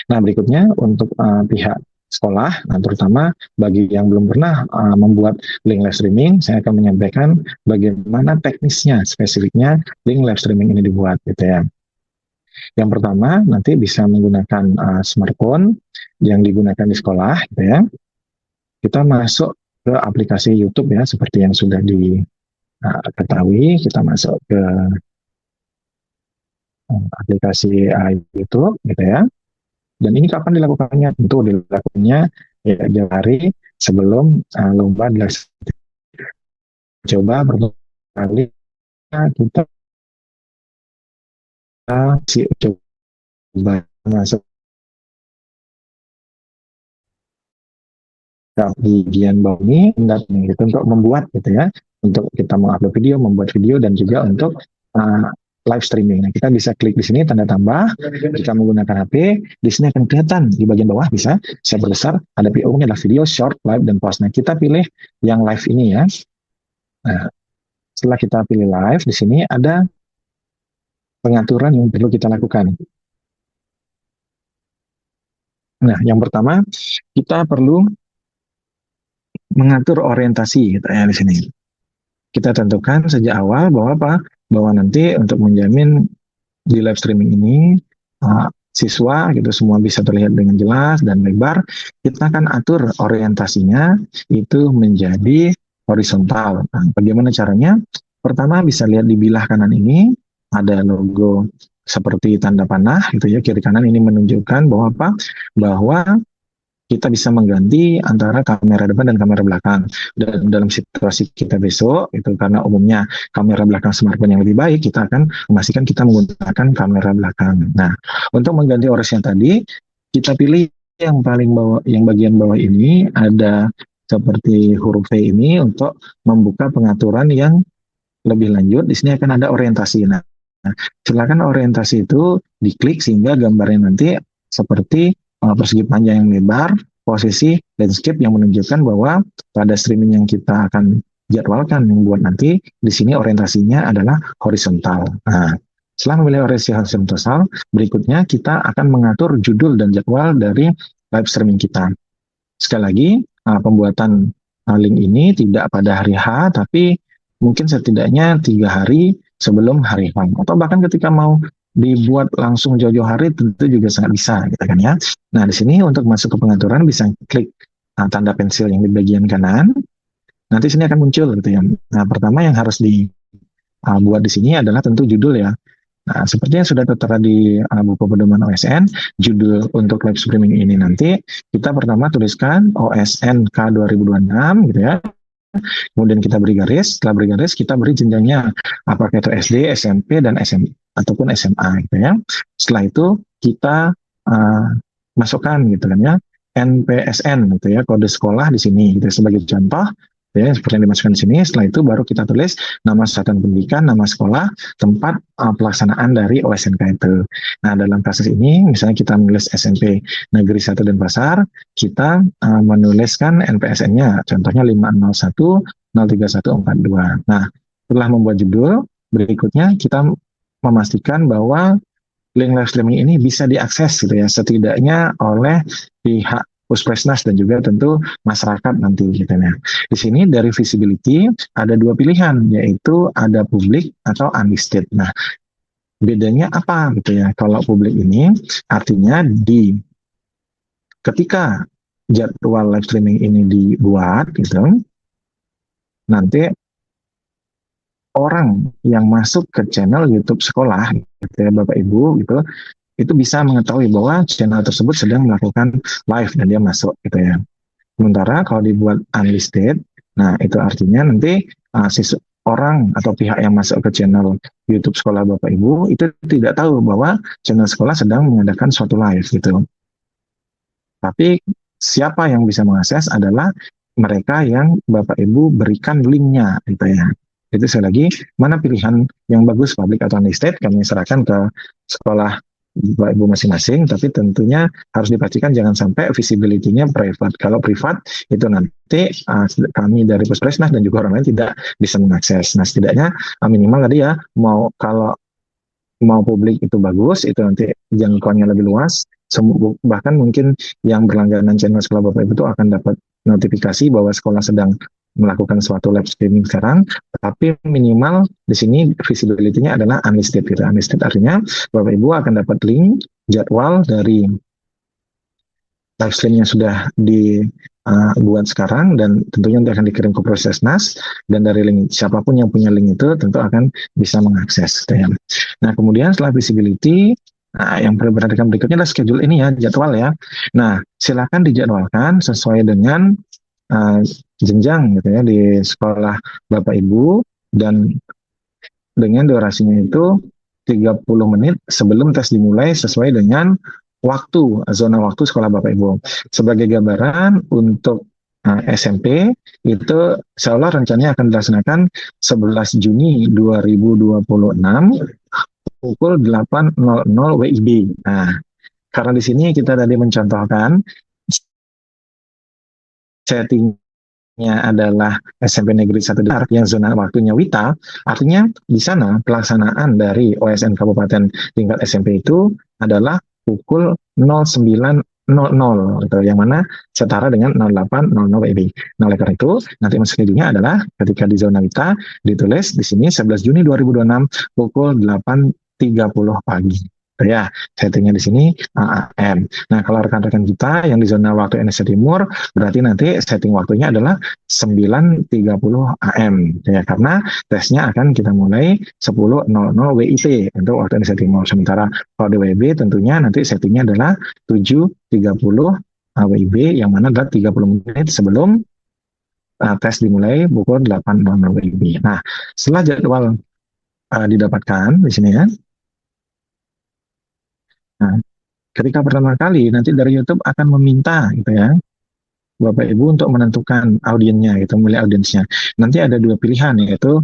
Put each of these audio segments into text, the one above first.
Nah, berikutnya untuk pihak sekolah, nah, terutama bagi yang belum pernah membuat link live streaming, saya akan menyampaikan bagaimana teknisnya, spesifiknya link live streaming ini dibuat, gitu ya. Yang pertama, nanti bisa menggunakan smartphone yang digunakan di sekolah, gitu ya. Kita masuk ke aplikasi YouTube ya, seperti yang sudah diketahui, kita masuk ke aplikasi YouTube, gitu ya. Dan ini kapan dilakukannya? Tentu dilakukannya ya, jauh hari sebelum lomba dilaksanakan. Coba berapa kali kita coba masuk ke bagian bawah ini gitu, untuk membuat gitu ya, untuk kita mengupload video, membuat video, dan juga untuk live streaming. Nah, kita bisa klik di sini tanda tambah. Jika menggunakan HP, di sini akan kelihatan di bagian bawah, bisa saya berbesar, ada PO-nya adalah video, short, live, dan post. Nah, kita pilih yang live ini ya. Nah, setelah kita pilih live, di sini ada pengaturan yang perlu kita lakukan. Nah, yang pertama, kita perlu mengatur orientasi gitu ya di sini. Kita tentukan sejak awal bahwa apa? Bahwa nanti untuk menjamin di live streaming ini siswa gitu semua bisa terlihat dengan jelas dan lebar, kita akan atur orientasinya itu menjadi horizontal. Nah, bagaimana caranya? Pertama, bisa lihat di bilah kanan ini ada logo seperti tanda panah gitu ya, kiri kanan ini menunjukkan bahwa apa? Bahwa kita bisa mengganti antara kamera depan dan kamera belakang. Dan dalam situasi kita besok, itu karena umumnya kamera belakang smartphone yang lebih baik, kita akan memastikan kita menggunakan kamera belakang. Nah, untuk mengganti orasnya tadi, kita pilih yang paling bawah, yang bagian bawah ini ada seperti huruf V ini untuk membuka pengaturan yang lebih lanjut. Di sini akan ada orientasi. Nah, silakan orientasi itu diklik sehingga gambarnya nanti seperti persegi panjang yang lebar, posisi landscape yang menunjukkan bahwa pada streaming yang kita akan jadwalkan membuat nanti, di sini orientasinya adalah horizontal. Nah, setelah memilih orientasi horizontal, berikutnya kita akan mengatur judul dan jadwal dari live streaming kita. Sekali lagi, pembuatan link ini tidak pada hari H, tapi mungkin setidaknya 3 hari sebelum hari H. Atau bahkan ketika mau dibuat langsung jauh-jauh hari tentu juga sangat bisa gitu kan ya. Nah, di sini untuk masuk ke pengaturan bisa klik tanda pensil yang di bagian kanan. Nanti sini akan muncul gitu ya. Nah, pertama yang harus dibuat di sini adalah tentu judul ya. Nah, seperti yang sudah tertera di buku pedoman OSN, judul untuk live streaming ini nanti kita pertama tuliskan OSN K 2026 gitu ya. Kemudian kita beri garis, setelah beri garis kita beri jenjangnya, apakah itu SD, SMP, dan SMA ataupun SMA gitu ya. Setelah itu kita masukkan gitu kan ya, NPSN gitu ya, kode sekolah di sini gitu sebagai contoh ya, seperti yang dimasukkan di sini. Setelah itu baru kita tulis nama satuan pendidikan, nama sekolah, tempat pelaksanaan dari OSNK itu. Nah, dalam kasus ini misalnya kita menulis SMP Negeri 1 Denpasar, kita menuliskan NPSN-nya, contohnya 501-03142. Nah, setelah membuat judul, berikutnya kita memastikan bahwa link live streaming ini bisa diakses gitu ya, setidaknya oleh pihak Puspesnas dan juga tentu masyarakat nanti gitu ya. Di sini dari visibility ada 2 pilihan, yaitu ada publik atau unlisted. Nah, bedanya apa gitu ya? Kalau publik ini artinya ketika jadwal live streaming ini dibuat gitu, nanti orang yang masuk ke channel YouTube sekolah gitu ya, Bapak Ibu gitu, itu bisa mengetahui bahwa channel tersebut sedang melakukan live dan dia masuk gitu ya. Sementara kalau dibuat unlisted, nah itu artinya nanti orang atau pihak yang masuk ke channel YouTube sekolah Bapak Ibu itu tidak tahu bahwa channel sekolah sedang mengadakan suatu live gitu. Tapi siapa yang bisa mengakses adalah mereka yang Bapak Ibu berikan linknya gitu ya. Itu sekali lagi, mana pilihan yang bagus, public atau unlisted, kami serahkan ke sekolah Bapak Ibu masing-masing, tapi tentunya harus dipastikan jangan sampai visibility-nya private. Kalau privat, itu nanti kami dari Puspesnas dan juga orang lain tidak bisa mengakses. Nah, setidaknya minimal tadi ya, kalau mau publik itu bagus, itu nanti jangkauannya lebih luas, Bahkan mungkin yang berlangganan channel sekolah Bapak Ibu itu akan dapat notifikasi bahwa sekolah sedang melakukan suatu live streaming sekarang, tapi minimal di sini visibility-nya adalah unlisted gitu. Unlisted artinya Bapak Ibu akan dapat link jadwal dari live streaming yang sudah dibuat sekarang dan tentunya nanti akan dikirim ke Prosesnas, dan dari link siapapun yang punya link itu tentu akan bisa mengakses gitu ya. Nah, kemudian setelah visibility, yang perlu diperhatikan berikutnya adalah schedule ini ya, jadwal ya. Nah, silakan dijadwalkan sesuai dengan jenjang gitu ya di sekolah Bapak Ibu, dan dengan durasinya itu 30 menit sebelum tes dimulai sesuai dengan waktu, zona waktu sekolah Bapak Ibu. Sebagai gambaran untuk SMP itu seolah rencananya akan dilaksanakan 11 Juni 2026 pukul 8.00 WIB. Nah, karena di sini kita tadi mencontohkan settingnya adalah SMP Negeri 1 Dar yang zona waktunya WITA, artinya di sana pelaksanaan dari OSN Kabupaten tingkat SMP itu adalah pukul 09.00 gitu, yang mana setara dengan 08.00 WIB. Nah, oleh karena itu nanti schedule-nya adalah ketika di zona WITA ditulis di sini 11 Juni 2026 pukul 8.30 pagi. Ya, settingnya di sini AM. Nah, kalau rekan-rekan kita yang di zona waktu Indonesia Timur, berarti nanti setting waktunya adalah 9.30 AM. Ya, karena tesnya akan kita mulai 10.00 WIT untuk waktu Indonesia Timur. Sementara kalau di WIB tentunya nanti settingnya adalah 7.30 WIB, yang mana adalah 30 menit sebelum tes dimulai pukul 8.00 WIB. Nah, setelah jadwal didapatkan di sini ya. Nah, ketika pertama kali nanti dari YouTube akan meminta gitu ya Bapak Ibu untuk menentukan audiennya, gitu, memilih audiensnya. Nanti ada dua pilihan, yaitu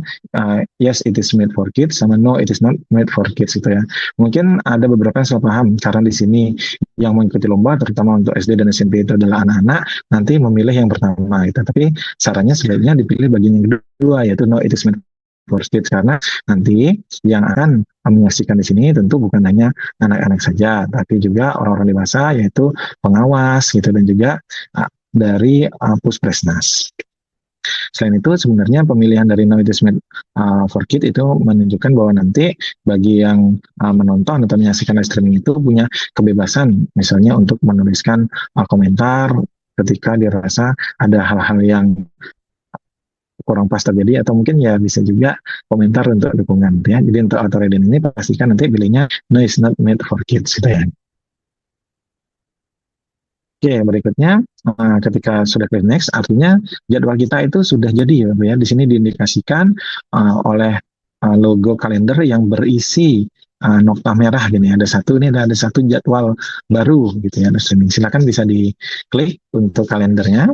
yes it is made for kids sama no it is not made for kids gitu ya. Mungkin ada beberapa yang salah paham karena di sini yang mengikuti lomba terutama untuk SD dan SMP itu adalah anak-anak, nanti memilih yang pertama gitu. Tapi sarannya sebaiknya dipilih bagian yang kedua, yaitu no it is made for kids, karena nanti yang akan menyaksikan di sini tentu bukan hanya anak-anak saja, tapi juga orang-orang dewasa, yaitu pengawas gitu, dan juga dari Puspresnas. Selain itu sebenarnya pemilihan dari No It Is Made for Kids itu menunjukkan bahwa nanti bagi yang menonton atau menyaksikan live streaming itu punya kebebasan, misalnya untuk menuliskan komentar ketika dirasa ada hal-hal yang kurang pas terjadi, atau mungkin ya bisa juga komentar untuk dukungan ya. Jadi untuk auto-reading ini pastikan nanti pilihnya No It's Not Made for Kids gitu ya. Oke, berikutnya ketika sudah klik next, artinya jadwal kita itu sudah jadi ya. Di sini diindikasikan oleh logo kalender yang berisi nokta merah gini. Ada satu jadwal baru gitu ya. Silakan bisa diklik untuk kalendernya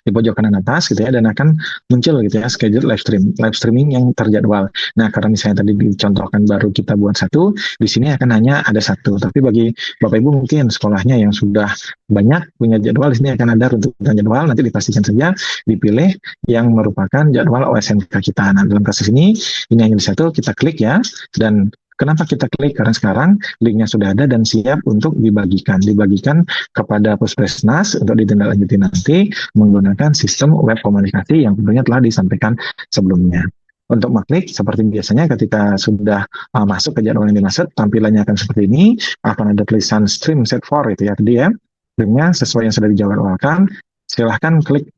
di pojok kanan atas gitu ya, dan akan muncul gitu ya schedule live streaming yang terjadwal. Nah, karena misalnya tadi dicontohkan baru kita buat satu, di sini akan hanya ada satu. Tapi bagi Bapak Ibu mungkin sekolahnya yang sudah banyak punya jadwal, di sini akan ada runtutan jadwal, nanti dipastikan saja dipilih yang merupakan jadwal OSNK kita. Nah, dalam kasus ini hanya di satu, kita klik ya, dan kenapa kita klik? Karena sekarang linknya sudah ada dan siap untuk dibagikan kepada Puspresnas untuk ditindaklanjuti nanti menggunakan sistem web komunikasi yang tentunya telah disampaikan sebelumnya. Untuk mengklik seperti biasanya ketika sudah masuk ke jadwal yang dimaksud, tampilannya akan seperti ini, akan ada tulisan stream set for itu ya tadi ya, linknya sesuai yang sudah dijadwalkan. Silahkan klik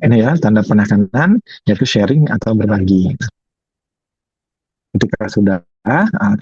ini ya tanda penekanan, yaitu sharing atau berbagi. Ketika sudah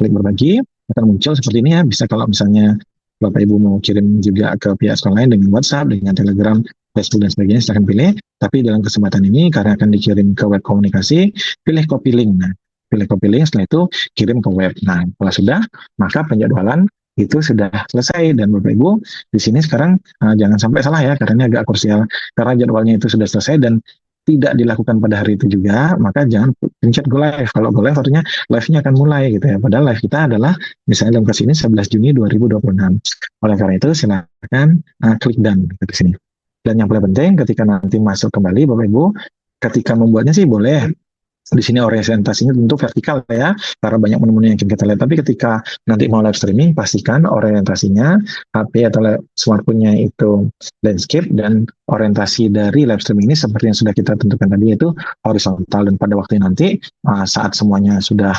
klik berbagi, akan muncul seperti ini ya. Bisa kalau misalnya Bapak Ibu mau kirim juga ke pihak sekolah lain dengan WhatsApp, dengan Telegram, Facebook dan sebagainya, silahkan pilih. Tapi dalam kesempatan ini karena akan dikirim ke web komunikasi, pilih copy link. Nah, pilih copy link, setelah itu kirim ke web. Nah, kalau sudah, maka penjadwalan itu sudah selesai. Dan Bapak Ibu di sini sekarang jangan sampai salah ya, karena ini agak krusial. Karena jadwalnya itu sudah selesai dan tidak dilakukan pada hari itu juga, maka jangan pencet go live. Kalau go live artinya live-nya akan mulai gitu ya. Padahal live kita adalah misalnya dalam kasus ini 11 Juni 2026. Oleh karena itu silakan klik done di sini. Dan yang paling penting ketika nanti masuk kembali Bapak Ibu, ketika membuatnya sih boleh Di sini orientasinya tentu vertikal ya, karena banyak menu-menu yang kita lihat. Tapi ketika nanti mau live streaming, pastikan orientasinya HP atau smartphone-nya itu landscape, dan orientasi dari live streaming ini seperti yang sudah kita tentukan tadi, yaitu horizontal. Dan pada waktu nanti saat semuanya sudah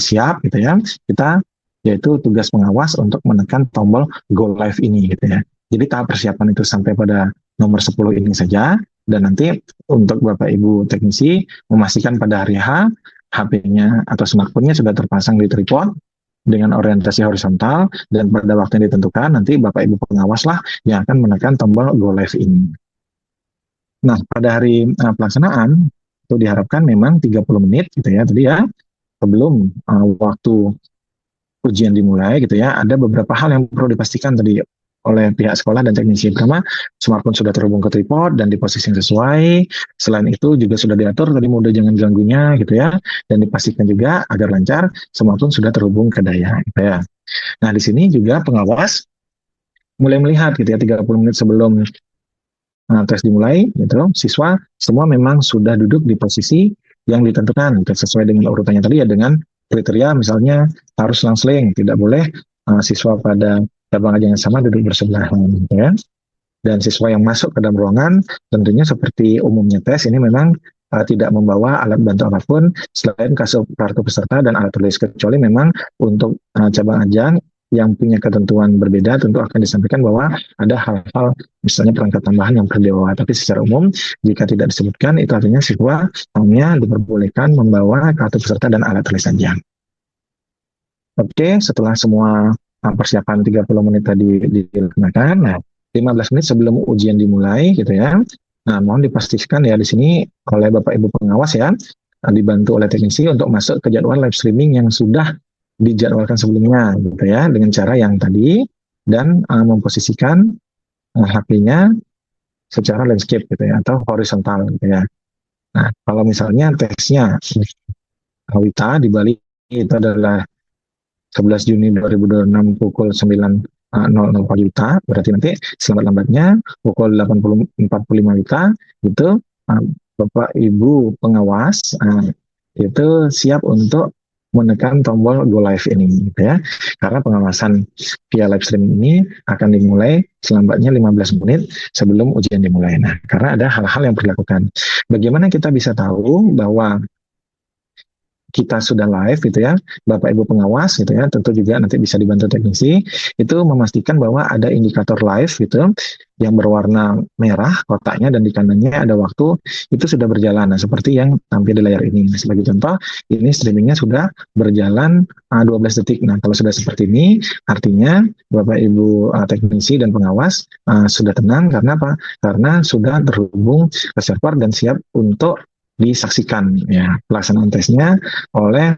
siap gitu ya, kita yaitu tugas pengawas untuk menekan tombol go live ini gitu ya. Jadi tahap persiapan itu sampai pada nomor 10 ini saja. Dan nanti untuk Bapak Ibu teknisi memastikan pada hari H, HP-nya atau smartphone-nya sudah terpasang di tripod dengan orientasi horizontal, dan pada waktu yang ditentukan nanti Bapak Ibu pengawas lah yang akan menekan tombol go live ini. Nah, pada hari pelaksanaan itu diharapkan memang 30 menit gitu ya tadi ya, sebelum waktu ujian dimulai gitu ya, ada beberapa hal yang perlu dipastikan tadi oleh pihak sekolah dan teknisi. Pertama, smartphone sudah terhubung ke tripod dan di posisi yang sesuai. Selain itu juga sudah diatur tadi mode jangan ganggunya gitu ya, dan dipastikan juga agar lancar smartphone sudah terhubung ke daya gitu ya. Nah, di sini juga pengawas mulai melihat gitu ya 30 menit sebelum tes dimulai gitu, siswa semua memang sudah duduk di posisi yang ditentukan gitu, sesuai dengan urutannya tadi ya, dengan kriteria misalnya harus selang-seling, tidak boleh siswa pada cabang aja yang sama duduk bersebelahan gitu ya. Dan siswa yang masuk ke dalam ruangan tentunya seperti umumnya tes ini memang tidak membawa alat bantu apapun selain kartu peserta dan alat tulis, kecuali memang untuk cabang ajang yang punya ketentuan berbeda tentu akan disampaikan bahwa ada hal-hal misalnya perangkat tambahan yang perlu dibawa. Tapi secara umum jika tidak disebutkan, itu artinya siswa hanya diperbolehkan membawa kartu peserta dan alat tulis saja. Oke, setelah semua persiapan 30 menit tadi dilaksanakan, nah 15 menit sebelum ujian dimulai gitu ya. Nah, mohon dipastikan ya di sini oleh Bapak Ibu pengawas ya, dibantu oleh teknisi untuk masuk ke jadwal live streaming yang sudah dijadwalkan sebelumnya gitu ya, dengan cara yang tadi, dan memposisikan HP-nya secara landscape gitu ya, atau horizontal gitu ya. Nah, kalau misalnya tesnya Wita di Bali itu adalah 11 Juni 2026 pukul 9.00 pagi WITA, berarti nanti selambat-lambatnya pukul 8.45 WITA itu Bapak Ibu pengawas itu siap untuk menekan tombol go live ini gitu ya. Karena pengawasan via live streaming ini akan dimulai selambatnya 15 menit sebelum ujian dimulai. Nah, karena ada hal-hal yang perlu dilakukan. Bagaimana kita bisa tahu bahwa kita sudah live gitu ya, Bapak Ibu pengawas gitu ya, tentu juga nanti bisa dibantu teknisi, itu memastikan bahwa ada indikator live gitu, yang berwarna merah kotaknya dan di kanannya ada waktu, itu sudah berjalan. Nah, seperti yang tampil di layar ini. Nah, sebagai contoh, ini streamingnya sudah berjalan 12 detik. Nah, kalau sudah seperti ini, artinya Bapak Ibu teknisi dan pengawas sudah tenang, karena apa? Karena sudah terhubung ke server dan siap untuk disaksikan ya pelaksanaan tesnya oleh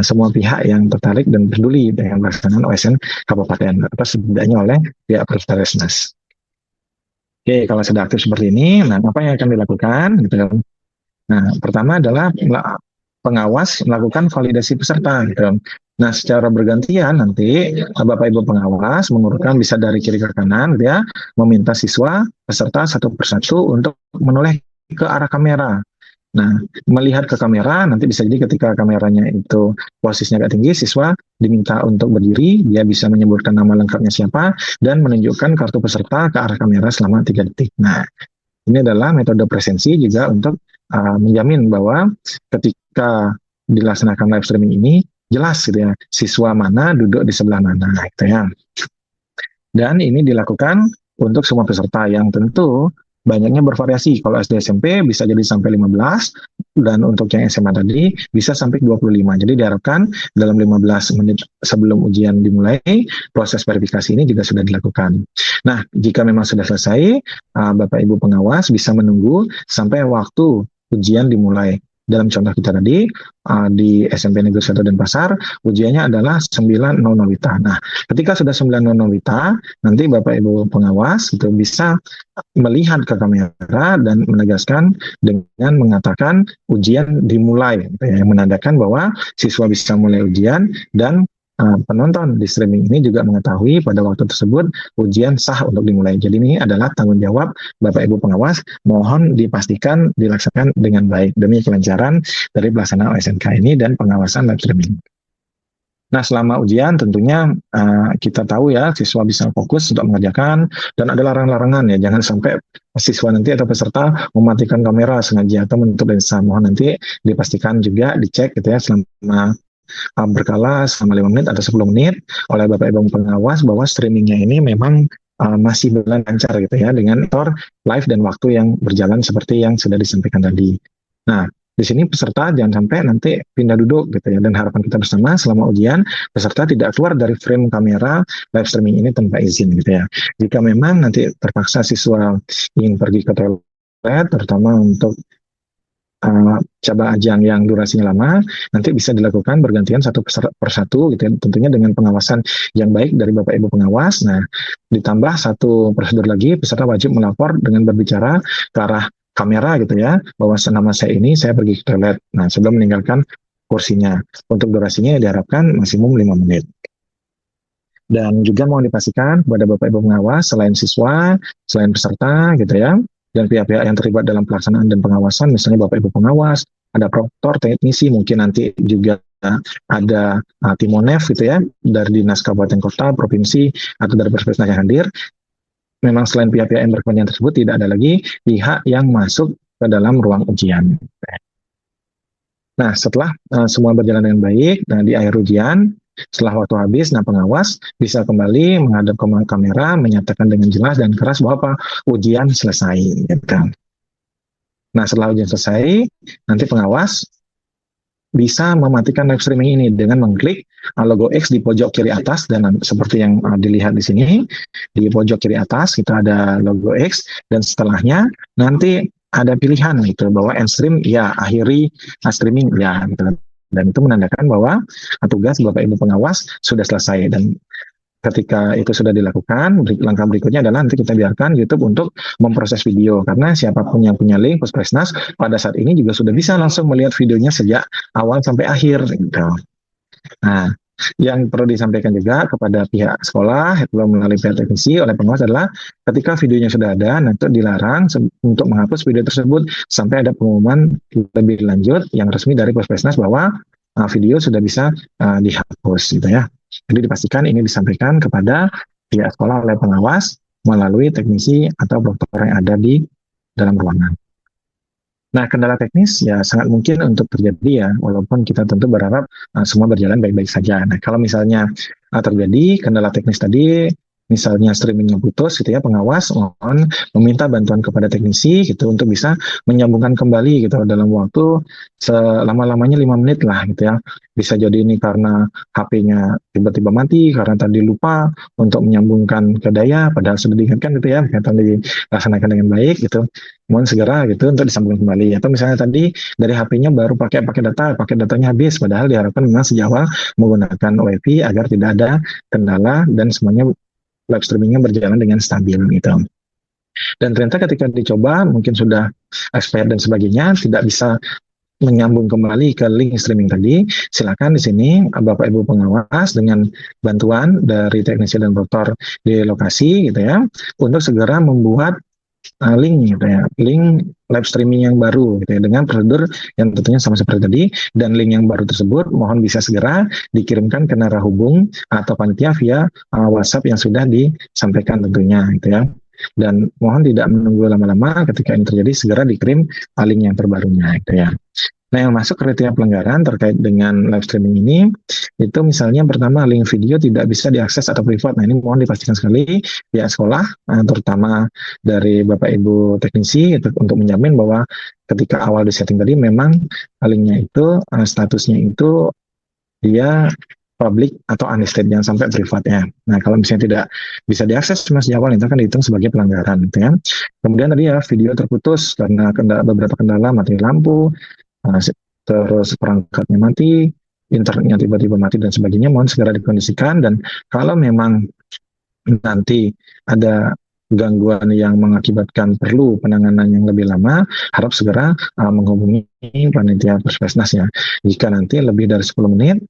semua pihak yang tertarik dan peduli dengan pelaksanaan OSN kabupaten, atau setidaknya oleh pihak Pertaresnas. Oke, kalau sudah aktif seperti ini, nah apa yang akan dilakukan? Gitu. Nah, pertama adalah pengawas melakukan validasi peserta. Gitu. Nah, secara bergantian nanti Bapak Ibu pengawas mengurutkan bisa dari kiri ke kanan, gitu ya, meminta siswa peserta satu persatu untuk menoleh ke arah kamera. Nah, melihat ke kamera, nanti bisa jadi ketika kameranya itu posisinya agak tinggi, siswa diminta untuk berdiri, dia bisa menyebutkan nama lengkapnya siapa, dan menunjukkan kartu peserta ke arah kamera selama 3 detik. Nah, ini adalah metode presensi juga untuk menjamin bahwa ketika dilaksanakan live streaming ini, jelas gitu ya, siswa mana duduk di sebelah mana, gitu ya. Dan ini dilakukan untuk semua peserta yang tentu banyaknya bervariasi. Kalau SD SMP bisa jadi sampai 15, dan untuk yang SMA tadi bisa sampai 25. Jadi diharapkan dalam 15 menit sebelum ujian dimulai, proses verifikasi ini juga sudah dilakukan. Nah, jika memang sudah selesai, Bapak Ibu pengawas bisa menunggu sampai waktu ujian dimulai. Dalam contoh kita tadi, di SMP Negeri 1 Denpasar, ujiannya adalah 9.00 WITA. Nah, ketika sudah 9.00 WITA, nanti Bapak Ibu pengawas itu bisa melihat ke kamera dan menegaskan dengan mengatakan ujian dimulai, yang menandakan bahwa siswa bisa mulai ujian, dan penonton di streaming ini juga mengetahui pada waktu tersebut ujian sah untuk dimulai. Jadi ini adalah tanggung jawab Bapak Ibu pengawas, mohon dipastikan dilaksanakan dengan baik demi kelancaran dari pelaksanaan OSNK ini dan pengawasan live streaming. Nah, selama ujian tentunya kita tahu ya siswa bisa fokus untuk mengerjakan dan ada larangan-larangan ya, jangan sampai siswa nanti atau peserta mematikan kamera sengaja atau menutup lensa. Mohon nanti dipastikan juga dicek gitu ya selama berkala selama 5 menit atau 10 menit oleh Bapak Ibu pengawas bahwa streamingnya ini memang masih berjalan lancar gitu ya dengan aktor live dan waktu yang berjalan seperti yang sudah disampaikan tadi. Nah, di sini peserta jangan sampai nanti pindah duduk gitu ya, dan harapan kita bersama selama ujian peserta tidak keluar dari frame kamera live streaming ini tanpa izin gitu ya. Jika memang nanti terpaksa siswa ingin pergi ke toilet terutama untuk cabang ajang yang durasinya lama, nanti bisa dilakukan bergantian satu persatu gitu ya, tentunya dengan pengawasan yang baik dari Bapak Ibu pengawas. Nah, ditambah satu prosedur lagi, peserta wajib melapor dengan berbicara ke arah kamera gitu ya, bahwa nama saya ini saya pergi ke toilet. Nah, sebelum meninggalkan kursinya. Untuk durasinya diharapkan maksimum 5 menit. Dan juga mau dipastikan kepada Bapak Ibu pengawas, selain siswa, selain peserta gitu ya, dan pihak-pihak yang terlibat dalam pelaksanaan dan pengawasan, misalnya Bapak Ibu pengawas, ada proktor, teknisi, mungkin nanti juga ada Timonef gitu ya, dari Dinas Kabupaten Kota, Provinsi, atau dari Puskesmas yang hadir. Memang selain pihak-pihak yang berkepentingan tersebut, tidak ada lagi pihak yang masuk ke dalam ruang ujian. Nah, setelah semua berjalan dengan baik, nah di akhir ujian, setelah waktu habis, nah pengawas bisa kembali menghadap ke kamera, menyatakan dengan jelas dan keras bahwa apa, ujian selesai. Gitu. Nah, setelah ujian selesai, nanti pengawas bisa mematikan live streaming ini dengan mengklik logo X di pojok kiri atas, dan seperti yang dilihat di sini, di pojok kiri atas kita ada logo X, dan setelahnya nanti ada pilihan gitu bahwa end stream ya, akhiri streaming ya gitu. Dan itu menandakan bahwa tugas Bapak Ibu pengawas sudah selesai. Dan ketika itu sudah dilakukan, langkah berikutnya adalah nanti kita biarkan YouTube untuk memproses video. Karena siapapun yang punya link Puskesmas pada saat ini juga sudah bisa langsung melihat videonya sejak awal sampai akhir. Gitu. Nah, yang perlu disampaikan juga kepada pihak sekolah melalui pihak teknisi oleh pengawas adalah ketika videonya sudah ada, nanti dilarang untuk menghapus video tersebut sampai ada pengumuman lebih lanjut yang resmi dari Puskesmas bahwa video sudah bisa dihapus gitu ya. Jadi dipastikan ini disampaikan kepada pihak sekolah oleh pengawas melalui teknisi atau proktor yang ada di dalam ruangan. Nah, kendala teknis ya sangat mungkin untuk terjadi ya, walaupun kita tentu berharap semua berjalan baik-baik saja. Nah, kalau misalnya terjadi kendala teknis tadi, misalnya streamingnya putus gitu ya, pengawas mohon meminta bantuan kepada teknisi gitu untuk bisa menyambungkan kembali gitu dalam waktu selama-lamanya 5 menit lah gitu ya. Bisa jadi ini karena HP-nya tiba-tiba mati, karena tadi lupa untuk menyambungkan ke daya, padahal sudah diingatkan gitu ya, ternyata dilaksanakan dengan baik gitu. Mohon segera gitu untuk disambungkan kembali. Atau misalnya tadi dari HP-nya baru pakai datanya habis, padahal diharapkan memang sejak awal menggunakan WiFi agar tidak ada kendala dan semuanya live streamingnya berjalan dengan stabil gitu. Dan ternyata ketika dicoba mungkin sudah expired dan sebagainya, tidak bisa menyambung kembali ke link streaming tadi, silakan di sini Bapak Ibu pengawas dengan bantuan dari teknisi dan dokter di lokasi gitu ya, untuk segera membuat link gitu ya, link live streaming yang baru gitu ya, dengan prosedur yang tentunya sama seperti tadi, dan link yang baru tersebut mohon bisa segera dikirimkan ke narahubung atau panitia via WhatsApp yang sudah disampaikan tentunya gitu ya. Dan mohon tidak menunggu lama-lama, ketika ini terjadi segera dikirim link yang terbarunya gitu ya. Nah, yang masuk kriteria pelanggaran terkait dengan live streaming ini, itu misalnya pertama link video tidak bisa diakses atau privat. Nah, ini mohon dipastikan sekali pihak sekolah, terutama dari Bapak Ibu teknisi, untuk menjamin bahwa ketika awal disetting tadi memang linknya itu, statusnya itu dia public atau unlisted, jangan sampai privatnya. Nah, kalau misalnya tidak bisa diakses cuma sejak awal, itu akan dihitung sebagai pelanggaran. Gitu ya. Kemudian tadi ya, video terputus karena beberapa kendala, mati lampu, terus perangkatnya mati, internetnya tiba-tiba mati dan sebagainya, mohon segera dikondisikan. Dan kalau memang nanti ada gangguan yang mengakibatkan perlu penanganan yang lebih lama, harap segera menghubungi panitia Puskesmas ya. Jika nanti lebih dari 10 menit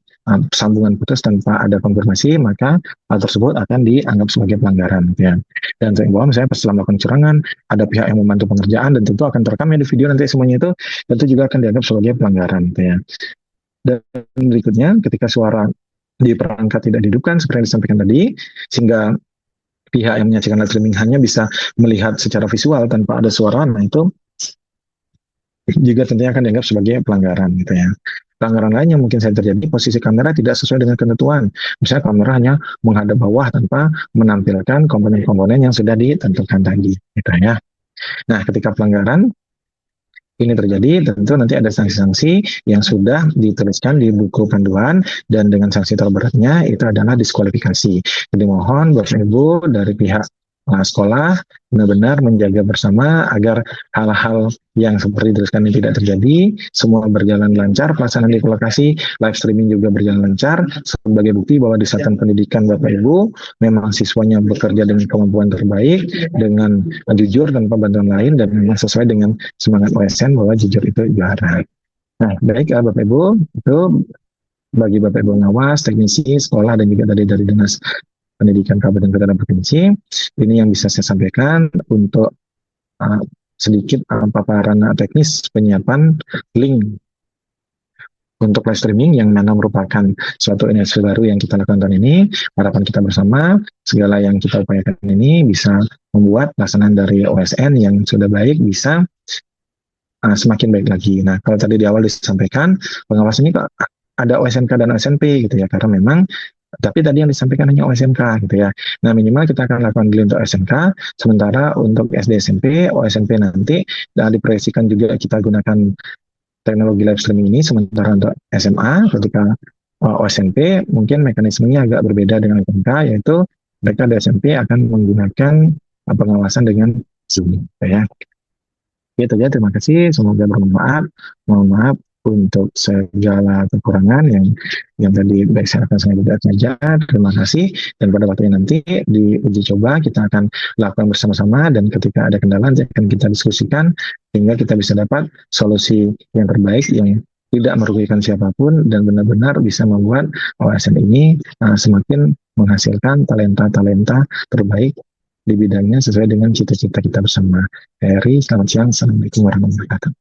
sambungan putus tanpa ada konfirmasi, maka hal tersebut akan dianggap sebagai pelanggaran. Ya. Dan bahwa misalnya setelah melakukan kecurangan, ada pihak yang membantu pengerjaan dan tentu akan terekam ya di video nanti semuanya itu, tentu juga akan dianggap sebagai pelanggaran. Ya. Dan berikutnya, ketika suara di perangkat tidak dihidupkan, seperti yang disampaikan tadi, sehingga pihak yang menyaksikan live streaming hanya bisa melihat secara visual tanpa ada suara, nah itu juga tentunya akan dianggap sebagai pelanggaran gitu ya. Pelanggaran lain yang mungkin saja terjadi, posisi kamera tidak sesuai dengan ketentuan. Misalnya kamera hanya menghadap bawah tanpa menampilkan komponen-komponen yang sudah ditentukan tadi, gitu ya. Nah, ketika pelanggaran ini terjadi, tentu nanti ada sanksi-sanksi yang sudah dituliskan di buku panduan, dan dengan sanksi terberatnya itu adalah diskualifikasi. Jadi mohon Bapak Ibu dari pihak sekolah benar-benar menjaga bersama agar hal-hal yang seperti dituliskan ini tidak terjadi, semua berjalan lancar, pelaksanaan di lokasi, live streaming juga berjalan lancar, sebagai bukti bahwa di satuan pendidikan Bapak Ibu memang siswanya bekerja dengan kemampuan terbaik, dengan jujur tanpa bantuan lain, dan memang sesuai dengan semangat OSN bahwa jujur itu juara. Nah, baik Bapak Ibu, itu bagi Bapak Ibu pengawas, teknisi, sekolah, dan juga dari Dinas Pendidikan Kabupaten Kota dan Provinsi, ini yang bisa saya sampaikan untuk sedikit paparan teknis penyiapan link untuk live streaming yang mana merupakan suatu inisiatif baru yang kita lakukan tahun ini. Harapan kita bersama, segala yang kita upayakan ini bisa membuat pelaksanaan dari OSN yang sudah baik bisa semakin baik lagi. Nah, kalau tadi di awal disampaikan, pengawas ini ada OSNK dan OSNP gitu ya, karena memang tapi tadi yang disampaikan hanya OSNK gitu ya. Nah, minimal kita akan lakukan dulu untuk OSNK, sementara untuk SD SMP, OSNP nanti diproyeksikan juga kita gunakan teknologi live streaming ini, sementara untuk SMA ketika OSNP mungkin mekanismenya agak berbeda dengan SMK, yaitu mereka di SMP akan menggunakan pengawasan dengan Zoom ya. Itu aja, terima kasih, semoga bermanfaat. Mohon maaf untuk segala kekurangan yang tadi baik saya akan sengaja saja. Terima kasih, dan pada waktunya nanti di uji coba kita akan lakukan bersama-sama, dan ketika ada kendala nanti akan kita diskusikan sehingga kita bisa dapat solusi yang terbaik yang tidak merugikan siapapun dan benar-benar bisa membuat OSN ini semakin menghasilkan talenta-talenta terbaik di bidangnya sesuai dengan cita-cita kita bersama. Heri, selamat siang. Assalamualaikum warahmatullahi wabarakatuh.